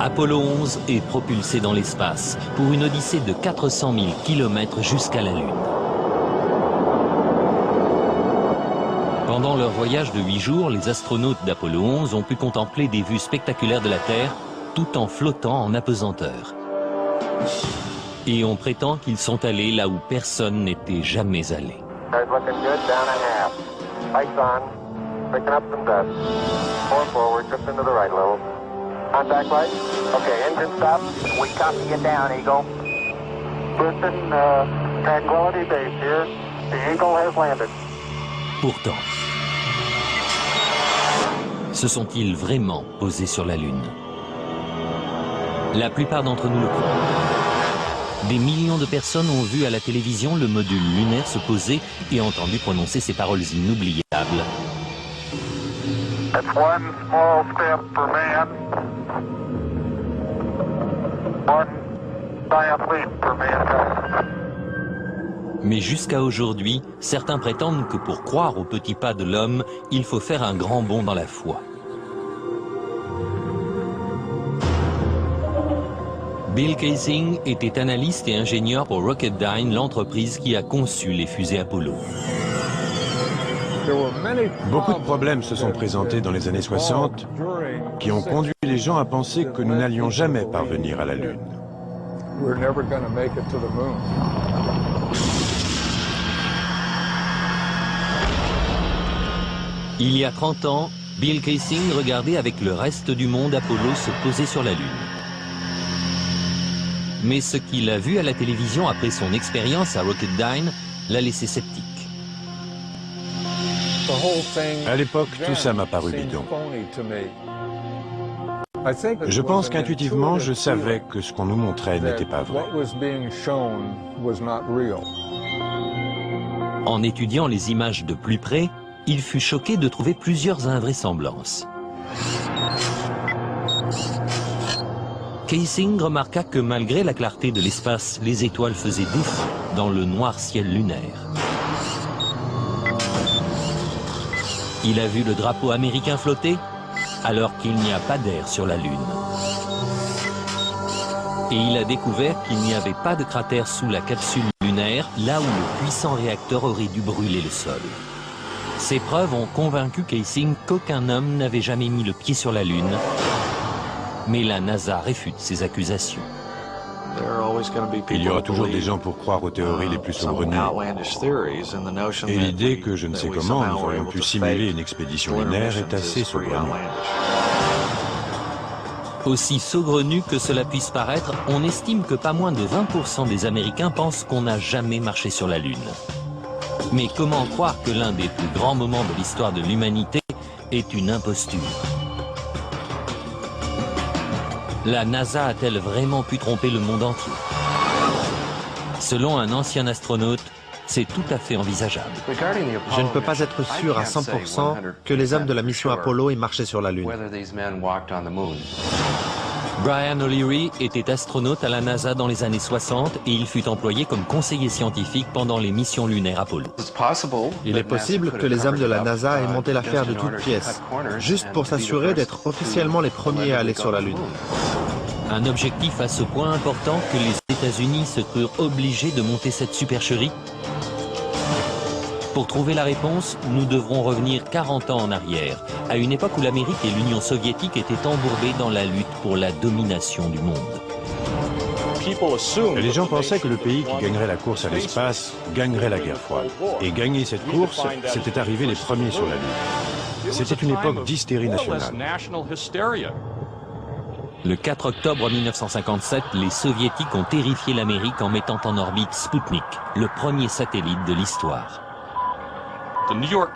Apollo 11 est propulsé dans l'espace pour une odyssée de 400 000 km jusqu'à la Lune. Pendant leur voyage de 8 jours, les astronautes d'Apollo 11 ont pu contempler des vues spectaculaires de la Terre tout en flottant en apesanteur. Et on prétend qu'ils sont allés là où personne n'était jamais allé. Contact light. Okay, engine stop. We copy you down, Eagle. Listen, Tranquility Base here. The Eagle has landed. Pourtant, se sont-ils vraiment posés sur la Lune? La plupart d'entre nous le croient. Des millions de personnes ont vu à la télévision le module lunaire se poser et entendu prononcer ces paroles inoubliables. That's one small step for man, one giant leap for mankind. Mais jusqu'à aujourd'hui, certains prétendent que pour croire aux petits pas de l'homme, il faut faire un grand bond dans la foi. Bill Kaysing était analyste et ingénieur pour Rocketdyne, l'entreprise qui a conçu les fusées Apollo. Beaucoup de problèmes se sont présentés dans les années 60 qui ont conduit les gens à penser que nous n'allions jamais parvenir à la Lune. Il y a 30 ans, Bill Kaysing regardait avec le reste du monde Apollo se poser sur la Lune. Mais ce qu'il a vu à la télévision après son expérience à Rocketdyne l'a laissé sceptique. À l'époque, tout ça m'a paru bidon. Je pense qu'intuitivement, je savais que ce qu'on nous montrait n'était pas vrai. En étudiant les images de plus près, il fut choqué de trouver plusieurs invraisemblances. Kaysing remarqua que malgré la clarté de l'espace, les étoiles faisaient défaut dans le noir ciel lunaire. Il a vu le drapeau américain flotter alors qu'il n'y a pas d'air sur la Lune. Et il a découvert qu'il n'y avait pas de cratère sous la capsule lunaire, là où le puissant réacteur aurait dû brûler le sol. Ces preuves ont convaincu Kaysing qu'aucun homme n'avait jamais mis le pied sur la Lune. Mais la NASA réfute ces accusations. Il y aura toujours des gens pour croire aux théories les plus saugrenues. Et l'idée que je ne sais comment nous aurions pu simuler une expédition lunaire est assez saugrenue. Aussi saugrenu que cela puisse paraître, on estime que pas moins de 20% des Américains pensent qu'on n'a jamais marché sur la Lune. Mais comment croire que l'un des plus grands moments de l'histoire de l'humanité est une imposture? La NASA a-t-elle vraiment pu tromper le monde entier? Selon un ancien astronaute, c'est tout à fait envisageable. Je ne peux pas être sûr à 100% que les hommes de la mission Apollo aient marché sur la Lune. Brian O'Leary était astronaute à la NASA dans les années 60 et il fut employé comme conseiller scientifique pendant les missions lunaires Apollo. Il est possible que les hommes de la NASA aient monté l'affaire de toutes pièces, juste pour s'assurer d'être officiellement les premiers à aller sur la Lune. Un objectif à ce point important que les États-Unis se crurent obligés de monter cette supercherie? Pour trouver la réponse, nous devrons revenir 40 ans en arrière, à une époque où l'Amérique et l'Union soviétique étaient embourbées dans la lutte pour la domination du monde. Les gens pensaient que le pays qui gagnerait la course à l'espace gagnerait la guerre froide. Et gagner cette course, c'était arriver les premiers sur la Lune. C'était une époque d'hystérie nationale. Le 4 octobre 1957, les Soviétiques ont terrifié l'Amérique en mettant en orbite Sputnik, le premier satellite de l'histoire. Le New York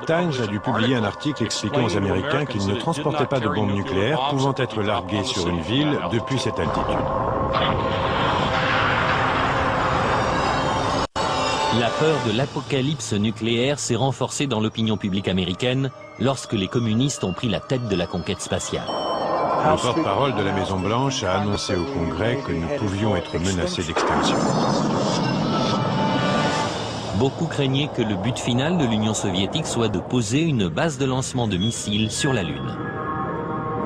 Times a dû publier un article expliquant aux Américains qu'ils ne transportaient pas de bombes nucléaires pouvant être larguées sur une ville depuis cette altitude. La peur de l'apocalypse nucléaire s'est renforcée dans l'opinion publique américaine lorsque les communistes ont pris la tête de la conquête spatiale. Le porte-parole de la Maison-Blanche a annoncé au Congrès que nous pouvions être menacés d'extinction. Beaucoup craignaient que le but final de l'Union soviétique soit de poser une base de lancement de missiles sur la Lune.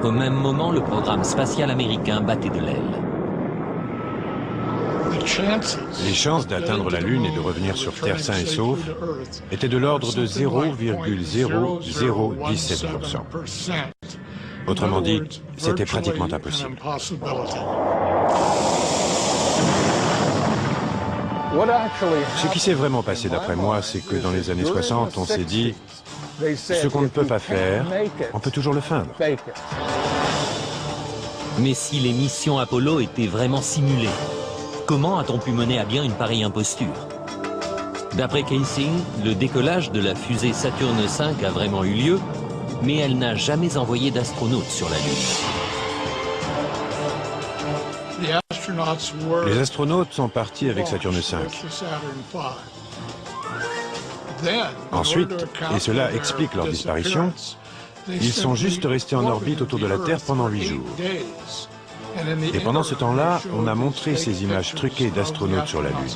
Au même moment, le programme spatial américain battait de l'aile. Les chances d'atteindre la Lune et de revenir sur Terre sain et sauf étaient de l'ordre de 0,0017%. Autrement dit, c'était pratiquement impossible. Ce qui s'est vraiment passé d'après moi, c'est que dans les années 60, on s'est dit, ce qu'on ne peut pas faire, on peut toujours le feindre. Mais si les missions Apollo étaient vraiment simulées, comment a-t-on pu mener à bien une pareille imposture? D'après Kaysing, le décollage de la fusée Saturn V a vraiment eu lieu, mais elle n'a jamais envoyé d'astronautes sur la Lune. Les astronautes sont partis avec Saturne V. Ensuite, et cela explique leur disparition, ils sont juste restés en orbite autour de la Terre pendant 8 jours. Et pendant ce temps-là, on a montré ces images truquées d'astronautes sur la Lune.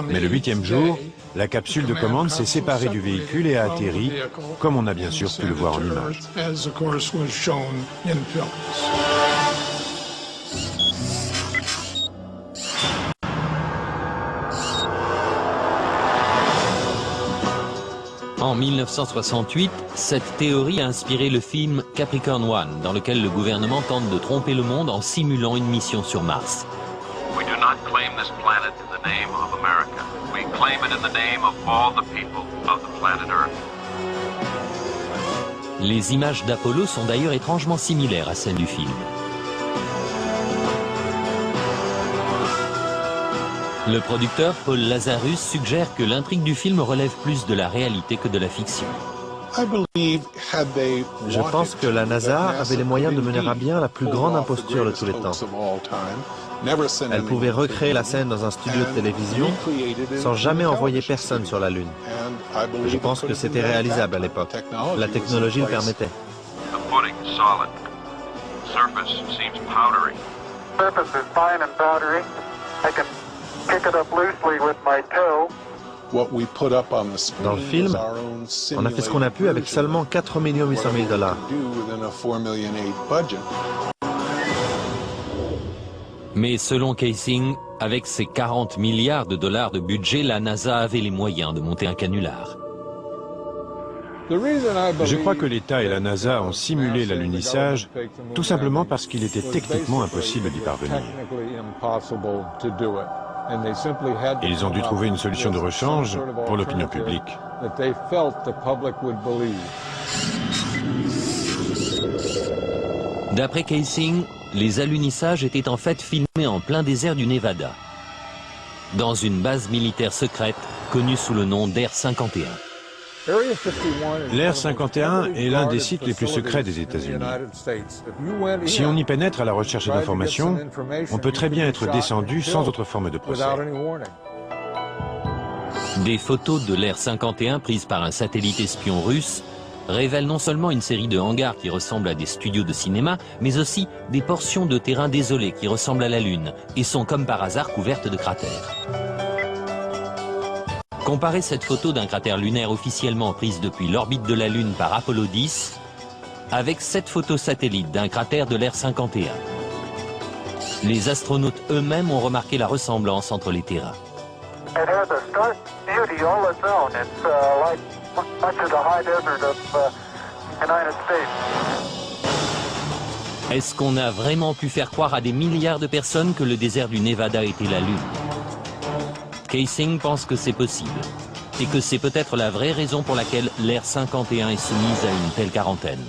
Mais le 8e jour, la capsule de commande s'est séparée du véhicule et a atterri, comme on a bien sûr pu le voir en images. En 1968, cette théorie a inspiré le film Capricorn One, dans lequel le gouvernement tente de tromper le monde en simulant une mission sur Mars. We do not claim this planet in the name of America. We claim it in the name of all the people of the planet Earth. Les images d'Apollo sont d'ailleurs étrangement similaires à celles du film. Le producteur Paul Lazarus suggère que l'intrigue du film relève plus de la réalité que de la fiction. Je pense que la NASA avait les moyens de mener à bien la plus grande imposture de tous les temps. Elle pouvait recréer la scène dans un studio de télévision sans jamais envoyer personne sur la Lune. Je pense que c'était réalisable à l'époque. La technologie le permettait. The footing is solid. Surface seems powdery. Surface is fine and powdery. I can kick it up loosely with my toe. Dans le film, on a fait ce qu'on a pu avec seulement 4 800 000 $. Mais selon Kaysing, avec ses 40 milliards de dollars de budget, la NASA avait les moyens de monter un canular. Je crois que l'État et la NASA ont simulé l'alunissage tout simplement parce qu'il était techniquement impossible d'y parvenir. Ils ont dû trouver une solution de rechange pour l'opinion publique. D'après Kaysing, les alunissages étaient en fait filmés en plein désert du Nevada, dans une base militaire secrète connue sous le nom d'Air 51. L'Air 51 est l'un des sites les plus secrets des États-Unis. Si on y pénètre à la recherche d'informations, on peut très bien être descendu sans autre forme de procès. Des photos de l'Air 51 prises par un satellite espion russe révèlent non seulement une série de hangars qui ressemblent à des studios de cinéma, mais aussi des portions de terrain désolées qui ressemblent à la Lune et sont comme par hasard couvertes de cratères. Comparez cette photo d'un cratère lunaire officiellement prise depuis l'orbite de la Lune par Apollo 10 avec cette photo satellite d'un cratère de l'Air 51. Les astronautes eux-mêmes ont remarqué la ressemblance entre les terrains. It has a stark beauty all its own. It's like much of the high desert of United States. Est-ce qu'on a vraiment pu faire croire à des milliards de personnes que le désert du Nevada était la Lune? Kaysing pense que c'est possible, et que c'est peut-être la vraie raison pour laquelle l'Air 51 est soumise à une telle quarantaine.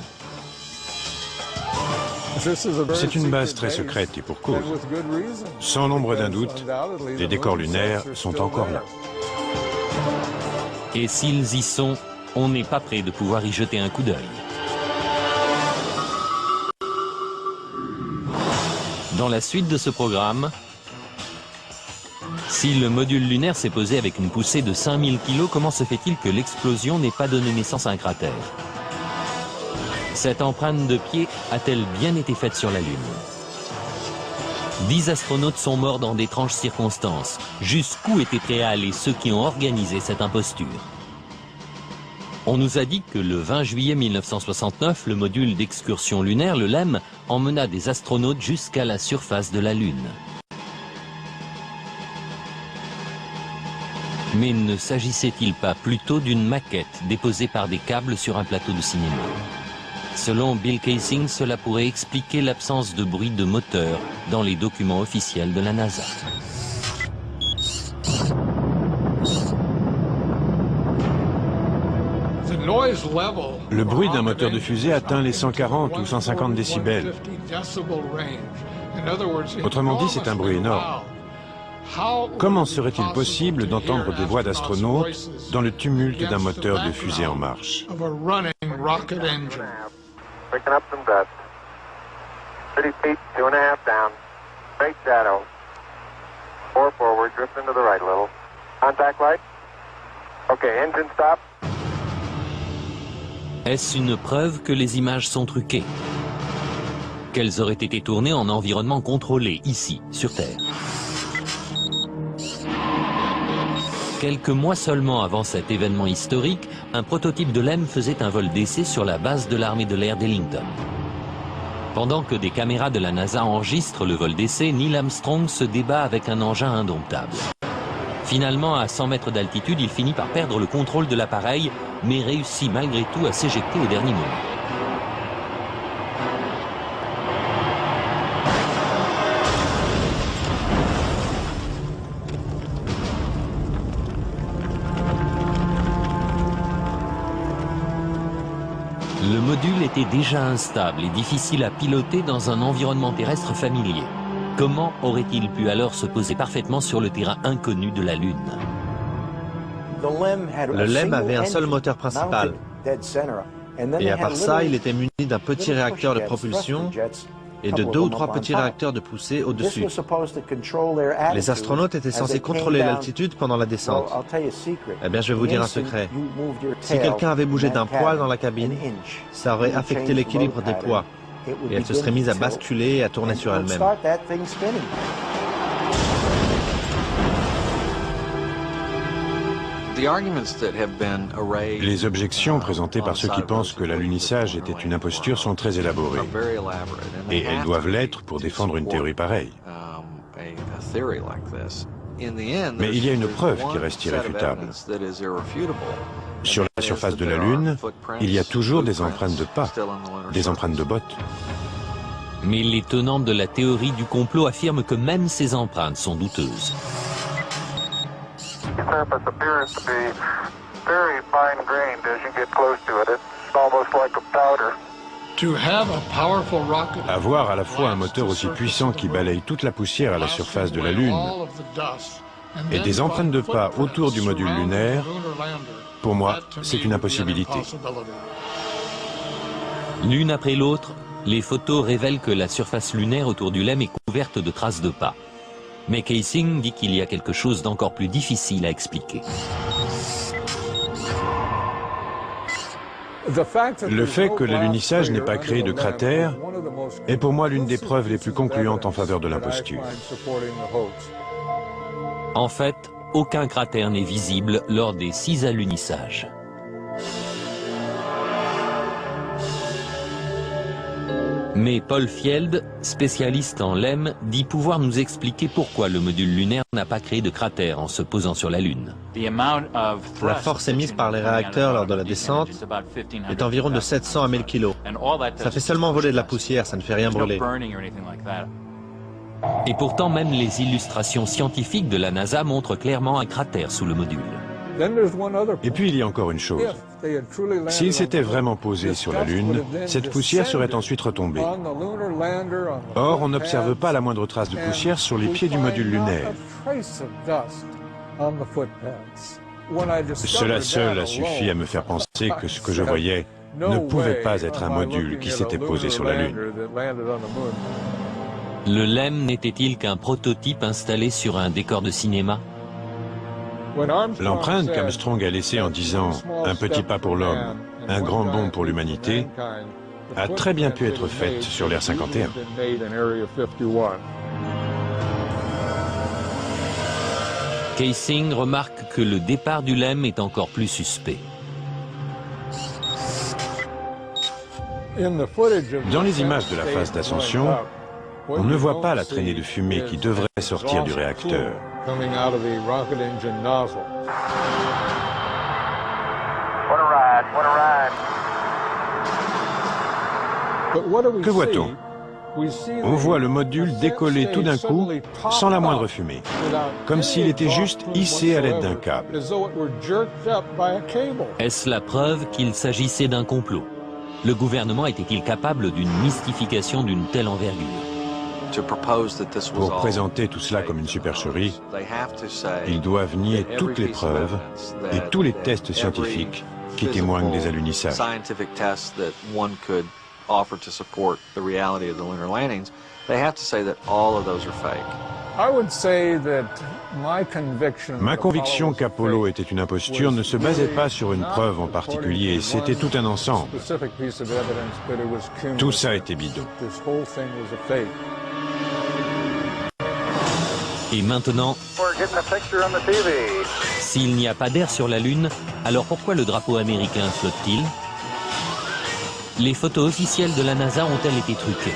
C'est une base très secrète et pour cause. Sans l'ombre d'un doute, les décors lunaires sont encore là. Et s'ils y sont, on n'est pas prêt de pouvoir y jeter un coup d'œil. Dans la suite de ce programme, si le module lunaire s'est posé avec une poussée de 5000 kg, comment se fait-il que l'explosion n'ait pas donné naissance à un cratère? Cette empreinte de pied a-t-elle bien été faite sur la Lune? 10 astronautes sont morts dans d'étranges circonstances. Jusqu'où étaient prêts à aller ceux qui ont organisé cette imposture? On nous a dit que le 20 juillet 1969, le module d'excursion lunaire, le LEM, emmena des astronautes jusqu'à la surface de la Lune. Mais ne s'agissait-il pas plutôt d'une maquette déposée par des câbles sur un plateau de cinéma? Selon Bill Kaysing, cela pourrait expliquer l'absence de bruit de moteur dans les documents officiels de la NASA. Le bruit d'un moteur de fusée atteint les 140 ou 150 décibels. Autrement dit, c'est un bruit énorme. Comment serait-il possible d'entendre des voix d'astronautes dans le tumulte d'un moteur de fusée en marche? Picking up some dust. 30 feet, 2.5 down. Straight shadow. 4 forward, drift into the right a little. Contact light. Okay, engine stop. Est-ce une preuve que les images sont truquées? Qu'elles auraient été tournées en environnement contrôlé, ici, sur Terre? Quelques mois seulement avant cet événement historique, un prototype de LEM faisait un vol d'essai sur la base de l'armée de l'air d'Ellington. Pendant que des caméras de la NASA enregistrent le vol d'essai, Neil Armstrong se débat avec un engin indomptable. Finalement, à 100 mètres d'altitude, il finit par perdre le contrôle de l'appareil, mais réussit malgré tout à s'éjecter au dernier moment. Le module était déjà instable et difficile à piloter dans un environnement terrestre familier. Comment aurait-il pu alors se poser parfaitement sur le terrain inconnu de la Lune? Le LEM avait un seul moteur principal. Et à part ça, il était muni d'un petit réacteur de propulsion et de 2 ou 3 petits réacteurs de poussée au-dessus. Les astronautes étaient censés contrôler l'altitude pendant la descente. Eh bien, je vais vous dire un secret. Si quelqu'un avait bougé d'un poil dans la cabine, ça aurait affecté l'équilibre des poids. Et elle se serait mise à basculer et à tourner sur elle-même. Les objections présentées par ceux qui pensent que l'alunissage était une imposture sont très élaborées. Et elles doivent l'être pour défendre une théorie pareille. Mais il y a une preuve qui reste irréfutable. Sur la surface de la Lune, il y a toujours des empreintes de pas, des empreintes de bottes. Mais les tenants de la théorie du complot affirment que même ces empreintes sont douteuses. The surface appears to be very fine-grained as you get close to it. It's almost like a powder. Avoir à la fois un moteur aussi puissant qui balaye toute la poussière à la surface de la Lune et des empreintes de pas autour du module lunaire, pour moi, c'est une impossibilité. L'une après l'autre, les photos révèlent que la surface lunaire autour du LEM est couverte de traces de pas. Mais Kaysing dit qu'il y a quelque chose d'encore plus difficile à expliquer. Le fait que l'alunissage n'ait pas créé de cratère est pour moi l'une des preuves les plus concluantes en faveur de l'imposture. En fait, aucun cratère n'est visible lors des 6 alunissages. Mais Paul Fjeld, spécialiste en LEM, dit pouvoir nous expliquer pourquoi le module lunaire n'a pas créé de cratère en se posant sur la Lune. La force émise par les réacteurs lors de la descente est environ de 700 à 1000 kg. Ça fait seulement voler de la poussière, ça ne fait rien brûler. Et pourtant, même les illustrations scientifiques de la NASA montrent clairement un cratère sous le module. Et puis il y a encore une chose. S'il s'était vraiment posé sur la Lune, cette poussière serait ensuite retombée. Or, on n'observe pas la moindre trace de poussière sur les pieds du module lunaire. Cela seul a suffi à me faire penser que ce que je voyais ne pouvait pas être un module qui s'était posé sur la Lune. Le LEM n'était-il qu'un prototype installé sur un décor de cinéma? L'empreinte qu'Armstrong a laissée en disant « un petit pas pour l'homme, un grand bond pour l'humanité » a très bien pu être faite sur l'Air 51. Kaysing remarque que le départ du LEM est encore plus suspect. Dans les images de la phase d'ascension, on ne voit pas la traînée de fumée qui devrait sortir du réacteur. Que voit-on? On voit le module décoller tout d'un coup, sans la moindre fumée, comme s'il était juste hissé à l'aide d'un câble. Est-ce la preuve qu'il s'agissait d'un complot? Le gouvernement était-il capable d'une mystification d'une telle envergure? Pour présenter tout cela comme une supercherie, ils doivent nier toutes les preuves et tous les tests scientifiques qui témoignent des alunissage. Offer to support the reality of the lunar landings, they have to say that all of those are fake. Ma conviction qu'Apollo était une imposture ne se basait pas sur une preuve en particulier, c'était tout un ensemble. Tout ça était bidon. Et maintenant, s'il n'y a pas d'air sur la Lune, alors pourquoi le drapeau américain flotte-t-il? Les photos officielles de la NASA ont-elles été truquées?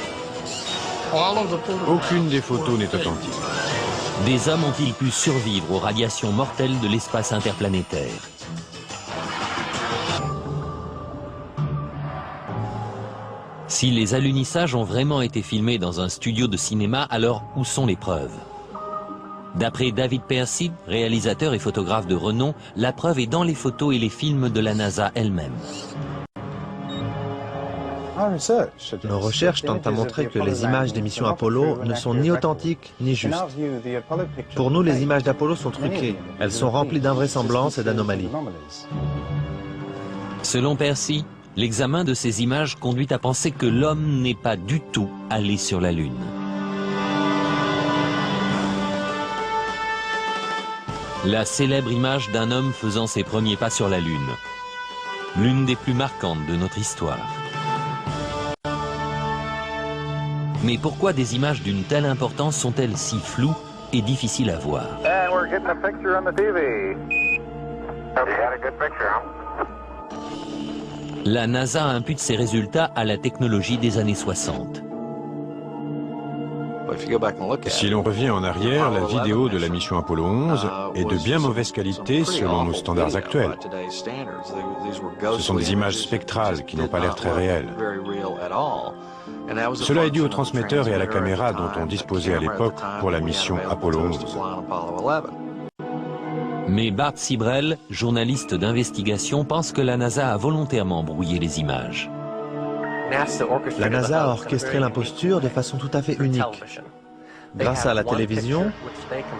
Aucune des photos n'est authentique. Des hommes ont-ils pu survivre aux radiations mortelles de l'espace interplanétaire? Si les alunissages ont vraiment été filmés dans un studio de cinéma, alors où sont les preuves? D'après David Percy, réalisateur et photographe de renom, la preuve est dans les photos et les films de la NASA elle-même. Nos recherches tentent à montrer que les images des missions Apollo ne sont ni authentiques ni justes. Pour nous, les images d'Apollo sont truquées. Elles sont remplies d'invraisemblances et d'anomalies. Selon Percy, l'examen de ces images conduit à penser que l'homme n'est pas du tout allé sur la Lune. La célèbre image d'un homme faisant ses premiers pas sur la Lune. L'une des plus marquantes de notre histoire. Mais pourquoi des images d'une telle importance sont-elles si floues et difficiles à voir? La NASA impute ses résultats à la technologie des années 60. Si l'on revient en arrière, la vidéo de la mission Apollo 11 est de bien mauvaise qualité selon nos standards actuels. Ce sont des images spectrales qui n'ont pas l'air très réelles. Cela est dû au transmetteur et à la caméra dont on disposait à l'époque pour la mission Apollo 11. Mais Bart Sibrel, journaliste d'investigation, pense que la NASA a volontairement brouillé les images. La NASA a orchestré l'imposture de façon tout à fait unique. Grâce à la télévision,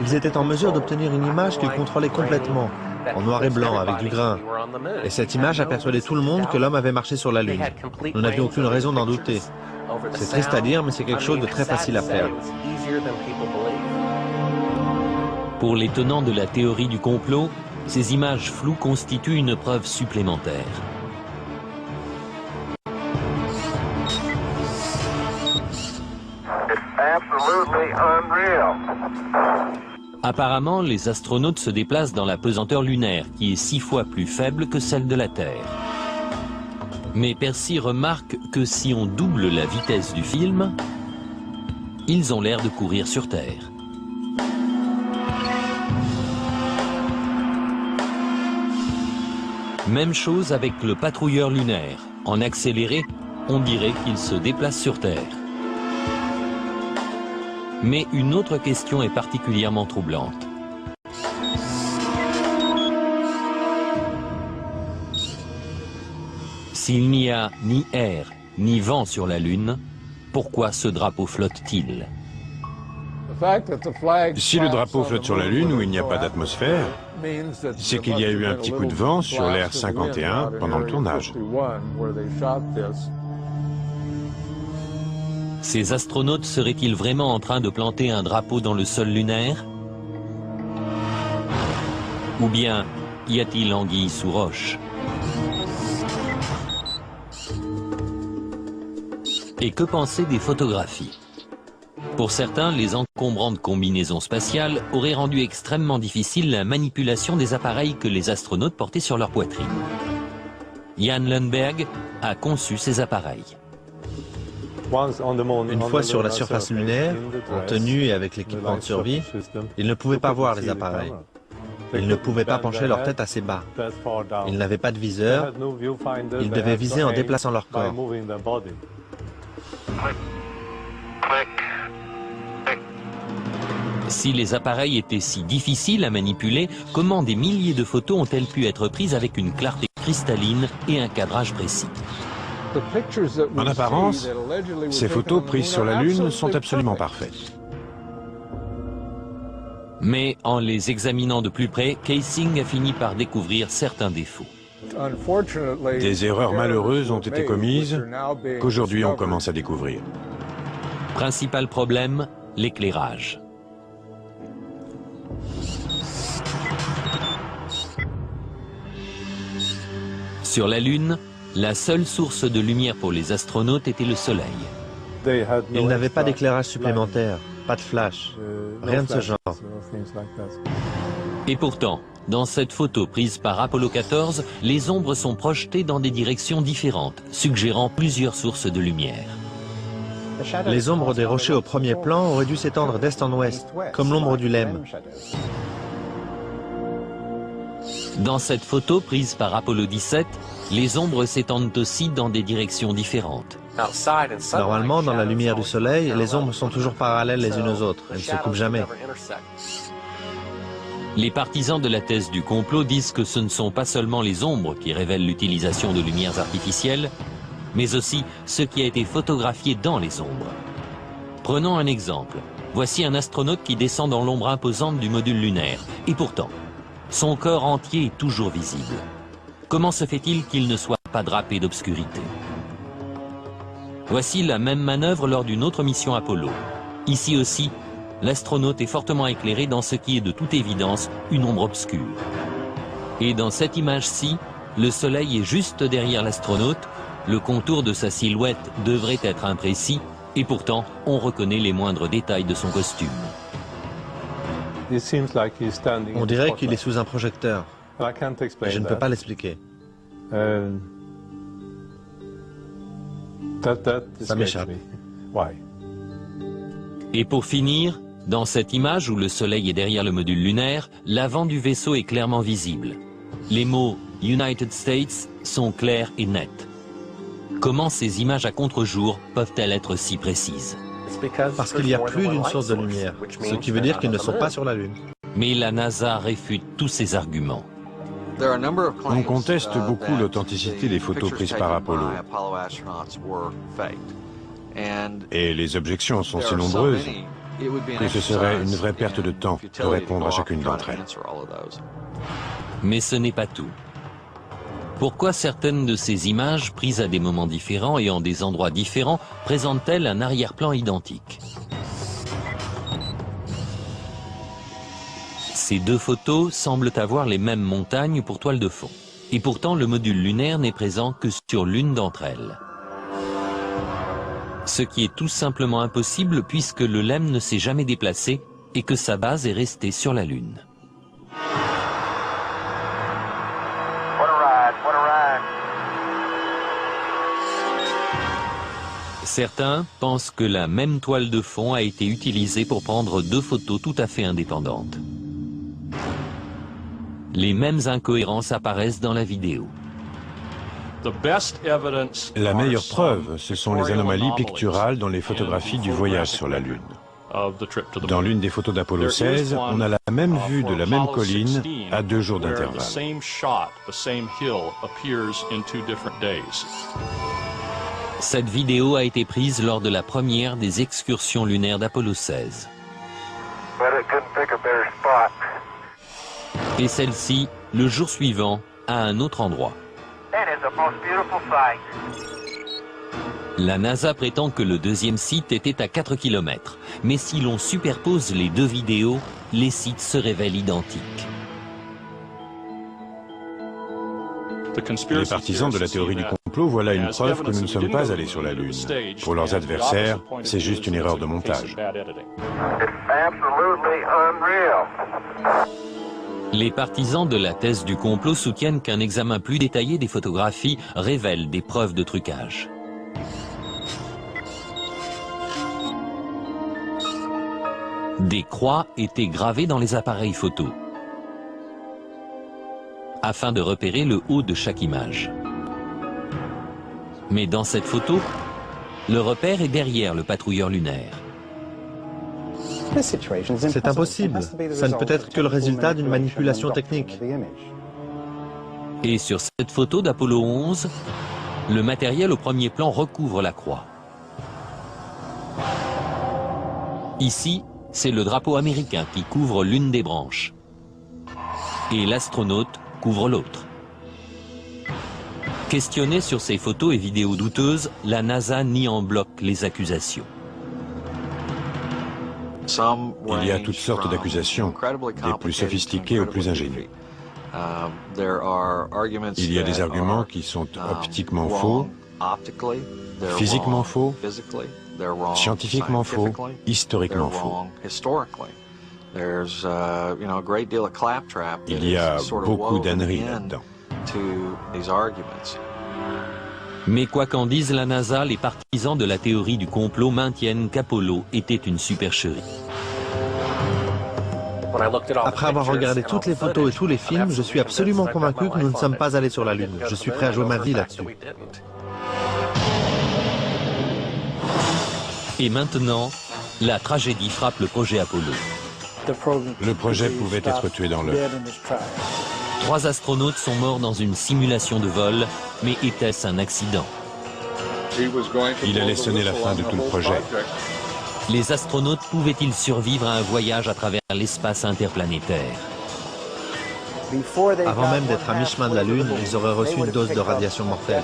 ils étaient en mesure d'obtenir une image qu'ils contrôlaient complètement, en noir et blanc, avec du grain. Et cette image a persuadé tout le monde que l'homme avait marché sur la Lune. Nous n'avions aucune raison d'en douter. C'est triste à dire, mais c'est quelque chose de très facile à faire. Pour les tenants de la théorie du complot, ces images floues constituent une preuve supplémentaire. Apparemment, les astronautes se déplacent dans la pesanteur lunaire, qui est 6 fois plus faible que celle de la Terre. Mais Percy remarque que si on double la vitesse du film, ils ont l'air de courir sur Terre. Même chose avec le patrouilleur lunaire. En accéléré, on dirait qu'il se déplace sur Terre. Mais une autre question est particulièrement troublante. S'il n'y a ni air, ni vent sur la Lune, pourquoi ce drapeau flotte-t-il? Si le drapeau flotte sur la Lune où il n'y a pas d'atmosphère, c'est qu'il y a eu un petit coup de vent sur l'Air 51 pendant le tournage. Ces astronautes seraient-ils vraiment en train de planter un drapeau dans le sol lunaire? Ou bien y a-t-il anguille sous roche? Et que penser des photographies? Pour certains, les encombrantes combinaisons spatiales auraient rendu extrêmement difficile la manipulation des appareils que les astronautes portaient sur leur poitrine. Jan Lundberg a conçu ces appareils. Une fois sur la surface lunaire, en tenue et avec l'équipement de survie, ils ne pouvaient pas voir les appareils. Ils ne pouvaient pas pencher leur tête assez bas. Ils n'avaient pas de viseur. Ils devaient viser en déplaçant leur corps. Si les appareils étaient si difficiles à manipuler, comment des milliers de photos ont-elles pu être prises avec une clarté cristalline et un cadrage précis? En apparence, ces photos prises sur la Lune sont absolument parfaites. Mais en les examinant de plus près, Kaysing a fini par découvrir certains défauts. Des erreurs malheureuses ont été commises qu'aujourd'hui on commence à découvrir. Principal problème, l'éclairage. Sur la Lune, la seule source de lumière pour les astronautes était le Soleil. Ils n'avaient pas d'éclairage supplémentaire, pas de flash, rien de ce genre. Et pourtant, dans cette photo prise par Apollo 14, les ombres sont projetées dans des directions différentes, suggérant plusieurs sources de lumière. Les ombres des rochers au premier plan auraient dû s'étendre d'est en ouest, comme l'ombre du Lemme. Dans cette photo prise par Apollo 17, les ombres s'étendent aussi dans des directions différentes. Normalement, dans la lumière du soleil, les ombres sont toujours parallèles les unes aux autres. Elles ne se coupent jamais. Les partisans de la thèse du complot disent que ce ne sont pas seulement les ombres qui révèlent l'utilisation de lumières artificielles, mais aussi ce qui a été photographié dans les ombres. Prenons un exemple. Voici un astronaute qui descend dans l'ombre imposante du module lunaire. Et pourtant, son corps entier est toujours visible. Comment se fait-il qu'il ne soit pas drapé d'obscurité? Voici la même manœuvre lors d'une autre mission Apollo. Ici aussi, l'astronaute est fortement éclairé dans ce qui est de toute évidence une ombre obscure. Et dans cette image-ci, le soleil est juste derrière l'astronaute, le contour de sa silhouette devrait être imprécis, et pourtant, on reconnaît les moindres détails de son costume. On dirait qu'il est sous un projecteur. Mais je ne peux pas l'expliquer. Ça m'échappe. Et pour finir, dans cette image où le soleil est derrière le module lunaire, l'avant du vaisseau est clairement visible. Les mots « United States » sont clairs et nets. Comment ces images à contre-jour peuvent-elles être si précises? Parce qu'il y a plus d'une source de lumière, ce qui veut dire qu'ils ne sont pas sur la Lune. Mais la NASA réfute tous ces arguments. On conteste beaucoup l'authenticité des photos prises par Apollo. Et les objections sont si nombreuses que ce serait une vraie perte de temps de répondre à chacune d'entre elles. Mais ce n'est pas tout. Pourquoi certaines de ces images, prises à des moments différents et en des endroits différents, présentent-elles un arrière-plan identique? Ces deux photos semblent avoir les mêmes montagnes pour toile de fond. Et pourtant, le module lunaire n'est présent que sur l'une d'entre elles. Ce qui est tout simplement impossible puisque le LEM ne s'est jamais déplacé et que sa base est restée sur la Lune. Certains pensent que la même toile de fond a été utilisée pour prendre deux photos tout à fait indépendantes. Les mêmes incohérences apparaissent dans la vidéo. La meilleure preuve, ce sont les anomalies picturales dans les photographies du voyage sur la Lune. Dans l'une des photos d'Apollo 16, on a la même vue de la même colline à 2 jours d'intervalle. Cette vidéo a été prise lors de la première des excursions lunaires d'Apollo 16. Et celle-ci, le jour suivant, à un autre endroit. La NASA prétend que le deuxième site était à 4 km. Mais si l'on superpose les deux vidéos, les sites se révèlent identiques. Les partisans de la théorie du complot voient là une preuve que nous ne sommes pas allés sur la Lune. Pour leurs adversaires, c'est juste une erreur de montage. Les partisans de la thèse du complot soutiennent qu'un examen plus détaillé des photographies révèle des preuves de trucage. Des croix étaient gravées dans les appareils photo, afin de repérer le haut de chaque image. Mais dans cette photo, le repère est derrière le patrouilleur lunaire. C'est impossible. Ça ne peut être que le résultat d'une manipulation technique. Et sur cette photo d'Apollo 11, le matériel au premier plan recouvre la croix. Ici, c'est le drapeau américain qui couvre l'une des branches. Et l'astronaute couvre l'autre. Questionnée sur ces photos et vidéos douteuses, la NASA nie en bloc les accusations. Il y a toutes sortes d'accusations, des plus sophistiquées aux plus ingénues. Il y a des arguments qui sont optiquement faux, physiquement faux, scientifiquement faux, historiquement faux. Il y a beaucoup d'âneries là-dedans. Mais quoi qu'en dise la NASA, les partisans de la théorie du complot maintiennent qu'Apollo était une supercherie. Après avoir regardé toutes les photos et tous les films, je suis absolument convaincu que nous ne sommes pas allés sur la Lune. Je suis prêt à jouer ma vie là-dessus. Et maintenant, la tragédie frappe le projet Apollo. Le projet pouvait être tué dans l'œuf. 3 astronautes sont morts dans une simulation de vol, mais était-ce un accident? Il allait sonner la fin de tout le projet. Les astronautes pouvaient-ils survivre à un voyage à travers l'espace interplanétaire? Avant même d'être à mi-chemin de la Lune, ils auraient reçu une dose de radiation mortelle.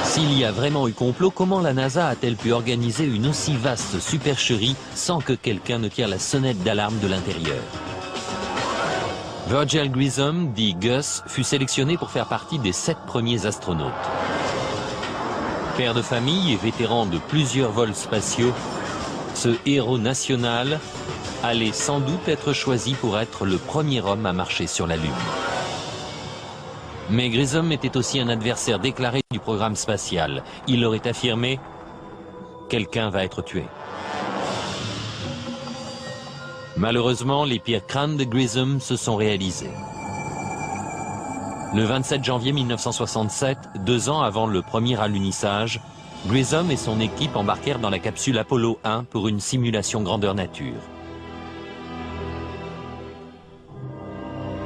S'il y a vraiment eu complot, comment la NASA a-t-elle pu organiser une aussi vaste supercherie sans que quelqu'un ne tire la sonnette d'alarme de l'intérieur? Virgil Grissom, dit Gus, fut sélectionné pour faire partie des 7 premiers astronautes. Père de famille et vétéran de plusieurs vols spatiaux, ce héros national allait sans doute être choisi pour être le premier homme à marcher sur la Lune. Mais Grissom était aussi un adversaire déclaré du programme spatial. Il aurait affirmé « Quelqu'un va être tué ». Malheureusement, les pires craintes de Grissom se sont réalisées. Le 27 janvier 1967, 2 ans avant le premier alunissage, Grissom et son équipe embarquèrent dans la capsule Apollo 1 pour une simulation grandeur nature.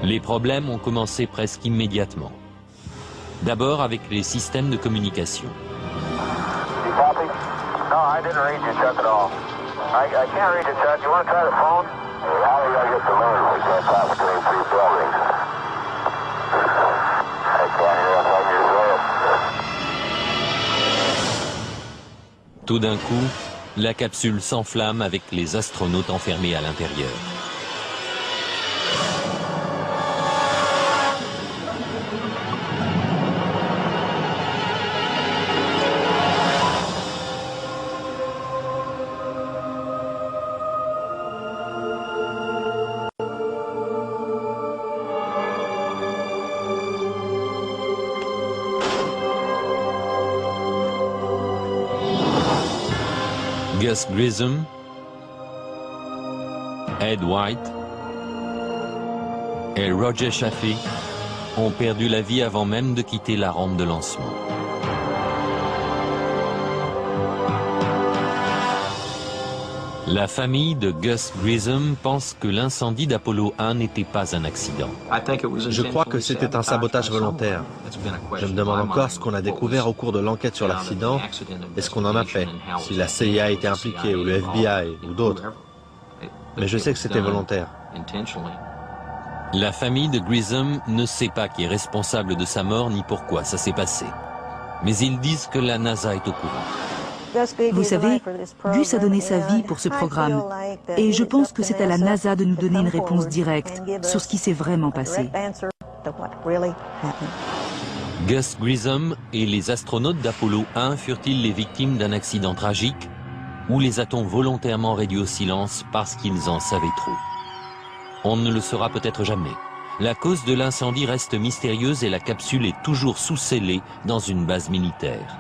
Les problèmes ont commencé presque immédiatement. D'abord avec les systèmes de communication. Tout d'un coup, la capsule s'enflamme avec les astronautes enfermés à l'intérieur. Gus Grissom, Ed White et Roger Chaffee ont perdu la vie avant même de quitter la rampe de lancement. La famille de Gus Grissom pense que l'incendie d'Apollo 1 n'était pas un accident. Je crois que c'était un sabotage volontaire. Je me demande encore ce qu'on a découvert au cours de l'enquête sur l'accident et ce qu'on en a fait, si la CIA était impliquée ou le FBI ou d'autres. Mais je sais que c'était volontaire. La famille de Grissom ne sait pas qui est responsable de sa mort ni pourquoi ça s'est passé. Mais ils disent que la NASA est au courant. Vous savez, Gus a donné sa vie pour ce programme et je pense que c'est à la NASA de nous donner une réponse directe sur ce qui s'est vraiment passé. Gus Grissom et les astronautes d'Apollo 1 furent-ils les victimes d'un accident tragique ou les a-t-on volontairement réduits au silence parce qu'ils en savaient trop? On ne le saura peut-être jamais, La cause de l'incendie reste mystérieuse et la capsule est toujours sous-scellée dans une base militaire.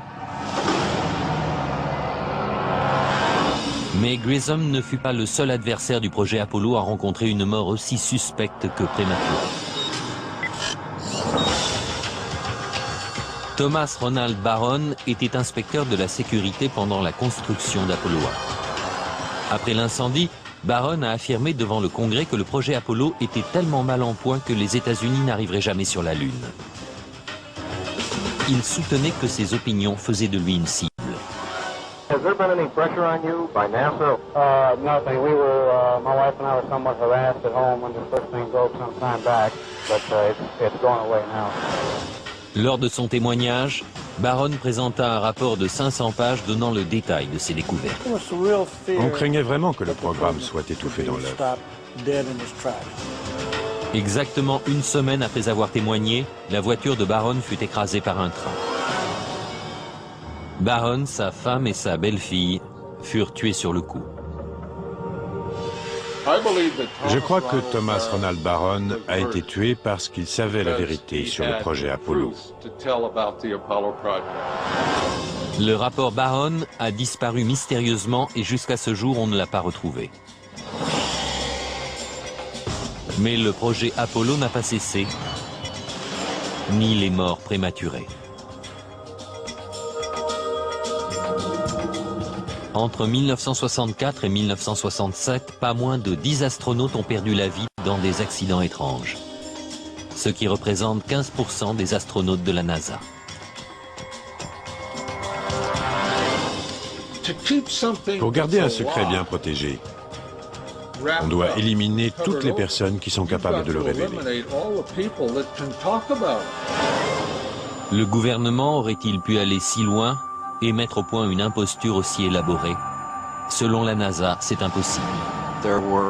Mais Grissom ne fut pas le seul adversaire du projet Apollo à rencontrer une mort aussi suspecte que prématurée. Thomas Ronald Barron était inspecteur de la sécurité pendant la construction d'Apollo 1. Après l'incendie, Barron a affirmé devant le Congrès que le projet Apollo était tellement mal en point que les États-Unis n'arriveraient jamais sur la Lune. Il soutenait que ses opinions faisaient de lui une cible. Has there been any pressure on you by NASA? Nothing. We were, my wife and I were somewhat harassed at home when the first thing broke some time back, but it's going away now. Lors de son témoignage, Barron présenta un rapport de 500 pages donnant le détail de ses découvertes. On craignait vraiment que le programme soit étouffé dans l'œuf. Exactement une semaine après avoir témoigné, la voiture de Barron fut écrasée par un train. Barron, sa femme et sa belle-fille furent tués sur le coup. Je crois que Thomas Ronald Barron a été tué parce qu'il savait la vérité sur le projet Apollo. Le rapport Barron a disparu mystérieusement et jusqu'à ce jour, on ne l'a pas retrouvé. Mais le projet Apollo n'a pas cessé, ni les morts prématurées. Entre 1964 et 1967, pas moins de 10 astronautes ont perdu la vie dans des accidents étranges, ce qui représente 15% des astronautes de la NASA. Pour garder un secret bien protégé, on doit éliminer toutes les personnes qui sont capables de le révéler. Le gouvernement aurait-il pu aller si loin et mettre au point une imposture aussi élaborée? Selon la NASA, c'est impossible.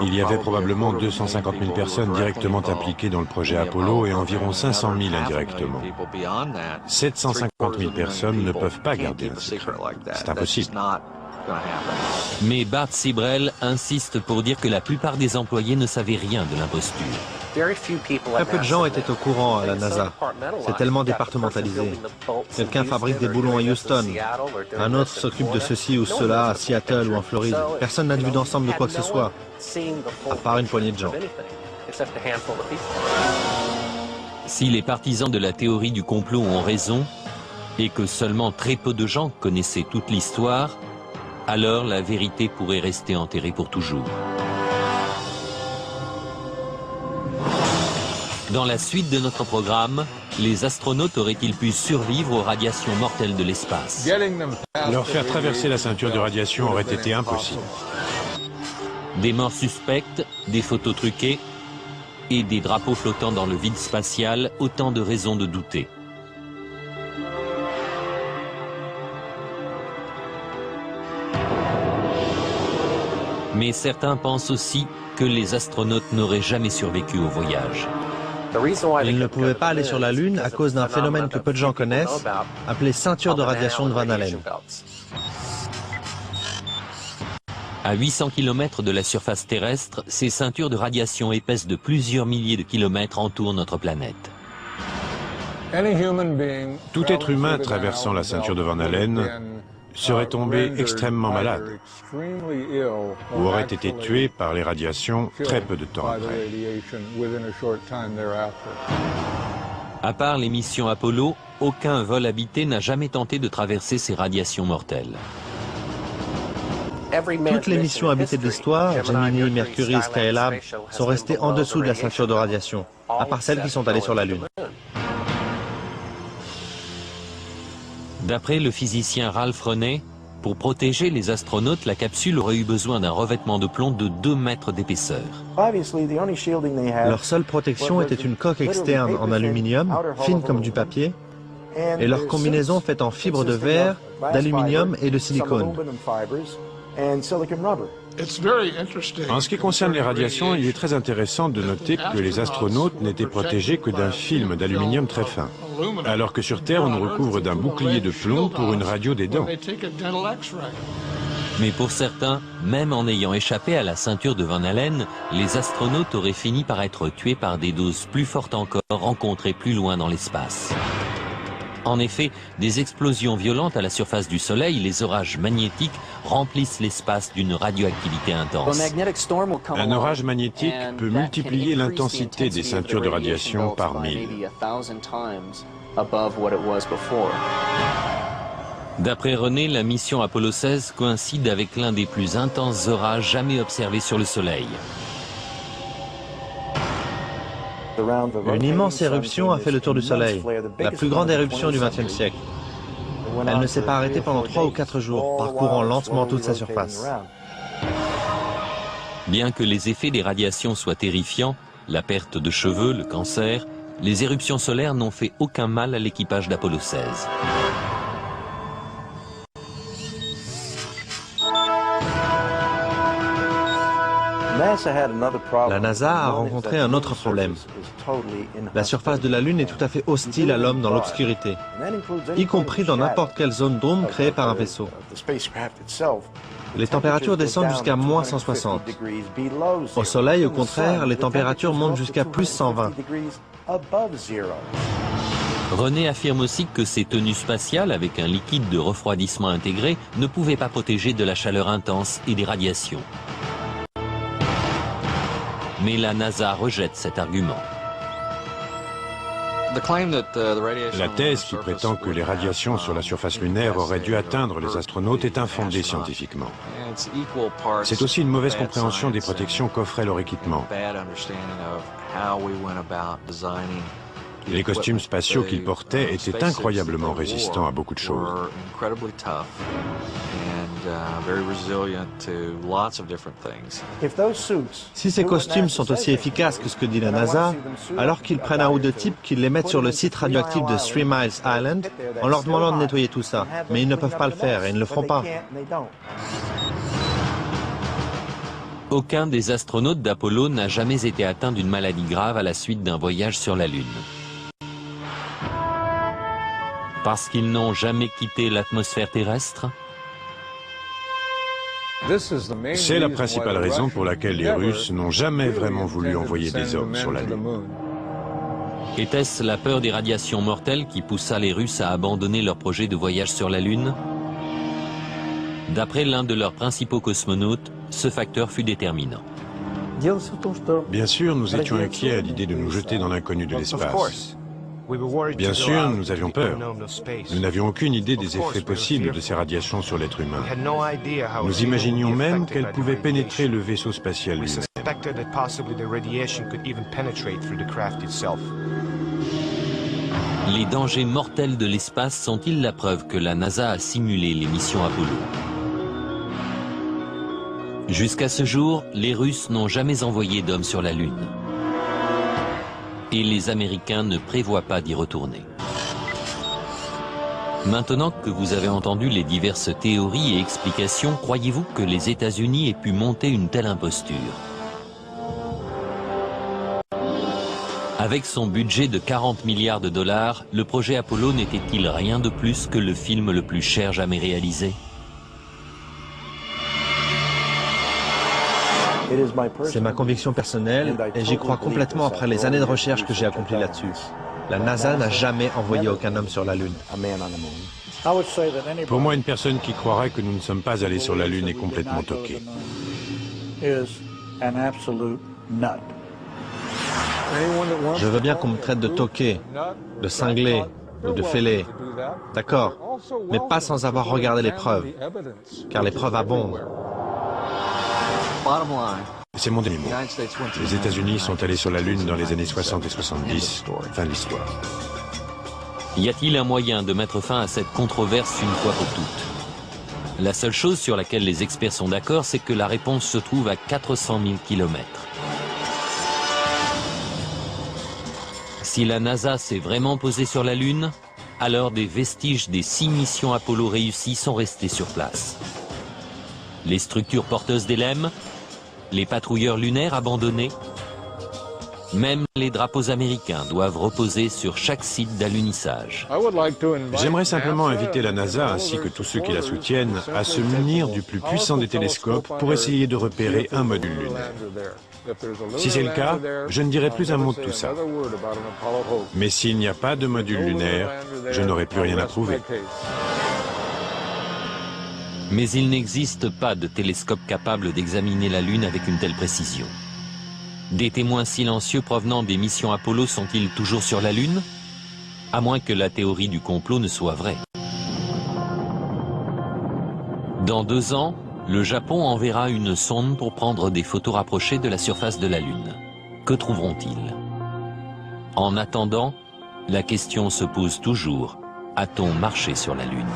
Il y avait probablement 250 000 personnes directement impliquées dans le projet Apollo et environ 500 000 indirectement. 750 000 personnes ne peuvent pas garder un secret. C'est impossible. Mais Bart Sibrel insiste pour dire que la plupart des employés ne savaient rien de l'imposture. Très peu de gens étaient au courant à la NASA. C'est tellement départementalisé. Quelqu'un fabrique des boulons à Houston, un autre s'occupe de ceci ou cela à Seattle ou en Floride. Personne n'a de vue d'ensemble de quoi que ce soit, à part une poignée de gens. Si les partisans de la théorie du complot ont raison, et que seulement très peu de gens connaissaient toute l'histoire, alors la vérité pourrait rester enterrée pour toujours. Dans la suite de notre programme, les astronautes auraient-ils pu survivre aux radiations mortelles de l'espace? Leur faire traverser la ceinture de radiation aurait été impossible. Des morts suspectes, des photos truquées et des drapeaux flottant dans le vide spatial, autant de raisons de douter. Mais certains pensent aussi que les astronautes n'auraient jamais survécu au voyage. Ils ne pouvaient pas aller sur la Lune à cause d'un phénomène que peu de gens connaissent, appelé ceinture de radiation de Van Allen. À 800 km de la surface terrestre, ces ceintures de radiation épaisses de plusieurs milliers de kilomètres entourent notre planète. Tout être humain traversant la ceinture de Van Allen serait tombé extrêmement malade ou aurait été tué par les radiations très peu de temps après. À part les missions Apollo, aucun vol habité n'a jamais tenté de traverser ces radiations mortelles. Toutes les missions habitées de l'histoire, Gemini, Mercury, Skylab, sont restées en dessous de la ceinture de radiation, à part celles qui sont allées sur la Lune. D'après le physicien Ralph Rennet, pour protéger les astronautes, la capsule aurait eu besoin d'un revêtement de plomb de 2 mètres d'épaisseur. Leur seule protection était une coque externe en aluminium, fine comme du papier, et leur combinaison faite en fibres de verre, d'aluminium et de silicone. En ce qui concerne les radiations, il est très intéressant de noter que les astronautes n'étaient protégés que d'un film d'aluminium très fin, alors que sur Terre, on nous recouvre d'un bouclier de plomb pour une radio des dents. Mais pour certains, même en ayant échappé à la ceinture de Van Allen, les astronautes auraient fini par être tués par des doses plus fortes encore rencontrées plus loin dans l'espace. En effet, des explosions violentes à la surface du Soleil, les orages magnétiques, remplissent l'espace d'une radioactivité intense. Un orage magnétique peut multiplier l'intensité des ceintures de radiation par 1000. D'après René, la mission Apollo 16 coïncide avec l'un des plus intenses orages jamais observés sur le Soleil. Une immense éruption a fait le tour du Soleil, la plus grande éruption du XXe siècle. Elle ne s'est pas arrêtée pendant 3 ou 4 jours, parcourant lentement toute sa surface. Bien que les effets des radiations soient terrifiants, la perte de cheveux, le cancer, les éruptions solaires n'ont fait aucun mal à l'équipage d'Apollo 16. La NASA a rencontré un autre problème. La surface de la Lune est tout à fait hostile à l'homme dans l'obscurité, y compris dans n'importe quelle zone d'ombre créée par un vaisseau. Les températures descendent jusqu'à moins 160. Au Soleil, au contraire, les températures montent jusqu'à plus 120. René affirme aussi que ces tenues spatiales avec un liquide de refroidissement intégré ne pouvaient pas protéger de la chaleur intense et des radiations. Mais la NASA rejette cet argument. La thèse qui prétend que les radiations sur la surface lunaire auraient dû atteindre les astronautes est infondée scientifiquement. C'est aussi une mauvaise compréhension des protections qu'offrait leur équipement. Les costumes spatiaux qu'ils portaient étaient incroyablement résistants à beaucoup de choses. Si ces costumes sont aussi efficaces que ce que dit la NASA, alors qu'ils prennent un ou deux types, qu'ils les mettent sur le site radioactif de 3 Miles Island, en leur demandant de nettoyer tout ça. Mais ils ne peuvent pas le faire et ils ne le feront pas. Aucun des astronautes d'Apollo n'a jamais été atteint d'une maladie grave à la suite d'un voyage sur la Lune. Parce qu'ils n'ont jamais quitté l'atmosphère terrestre? C'est la principale raison pour laquelle les Russes n'ont jamais vraiment voulu envoyer des hommes sur la Lune. Était-ce la peur des radiations mortelles qui poussa les Russes à abandonner leur projet de voyage sur la Lune? D'après l'un de leurs principaux cosmonautes, ce facteur fut déterminant. Bien sûr, nous étions inquiets à l'idée de nous jeter dans l'inconnu de l'espace. Bien sûr, nous avions peur. Nous n'avions aucune idée des effets possibles de ces radiations sur l'être humain. Nous imaginions même qu'elles pouvaient pénétrer le vaisseau spatial lui-même. Les dangers mortels de l'espace sont-ils la preuve que la NASA a simulé les missions Apollo? Jusqu'à ce jour, les Russes n'ont jamais envoyé d'hommes sur la Lune. Et les Américains ne prévoient pas d'y retourner. Maintenant que vous avez entendu les diverses théories et explications, croyez-vous que les États-Unis aient pu monter une telle imposture? Avec son budget de 40 milliards de dollars, le projet Apollo n'était-il rien de plus que le film le plus cher jamais réalisé? C'est ma conviction personnelle et j'y crois complètement après les années de recherche que j'ai accomplies là-dessus. La NASA n'a jamais envoyé aucun homme sur la Lune. Pour moi, une personne qui croirait que nous ne sommes pas allés sur la Lune est complètement toquée. Je veux bien qu'on me traite de toqué, de cinglé ou de fêlé. D'accord, mais pas sans avoir regardé les preuves, car les preuves abondent. C'est mon dernier mot. Les États-Unis sont allés sur la Lune dans les années 60 et 70. Fin de l'histoire. Y a-t-il un moyen de mettre fin à cette controverse une fois pour toutes? La seule chose sur laquelle les experts sont d'accord, c'est que la réponse se trouve à 400 000 km. Si la NASA s'est vraiment posée sur la Lune, alors des vestiges des 6 missions Apollo réussies sont restés sur place. Les structures porteuses d'LM, les patrouilleurs lunaires abandonnés, Même les drapeaux américains doivent reposer sur chaque site d'alunissage. J'aimerais simplement inviter la NASA ainsi que tous ceux qui la soutiennent à se munir du plus puissant des télescopes pour essayer de repérer un module lunaire. Si c'est le cas, je ne dirai plus un mot de tout ça. Mais s'il n'y a pas de module lunaire, je n'aurai plus rien à prouver. Mais il n'existe pas de télescope capable d'examiner la Lune avec une telle précision. Des témoins silencieux provenant des missions Apollo sont-ils toujours sur la Lune? À moins que la théorie du complot ne soit vraie. Dans 2 ans, le Japon enverra une sonde pour prendre des photos rapprochées de la surface de la Lune. Que trouveront-ils? En attendant, la question se pose toujours, a-t-on marché sur la Lune?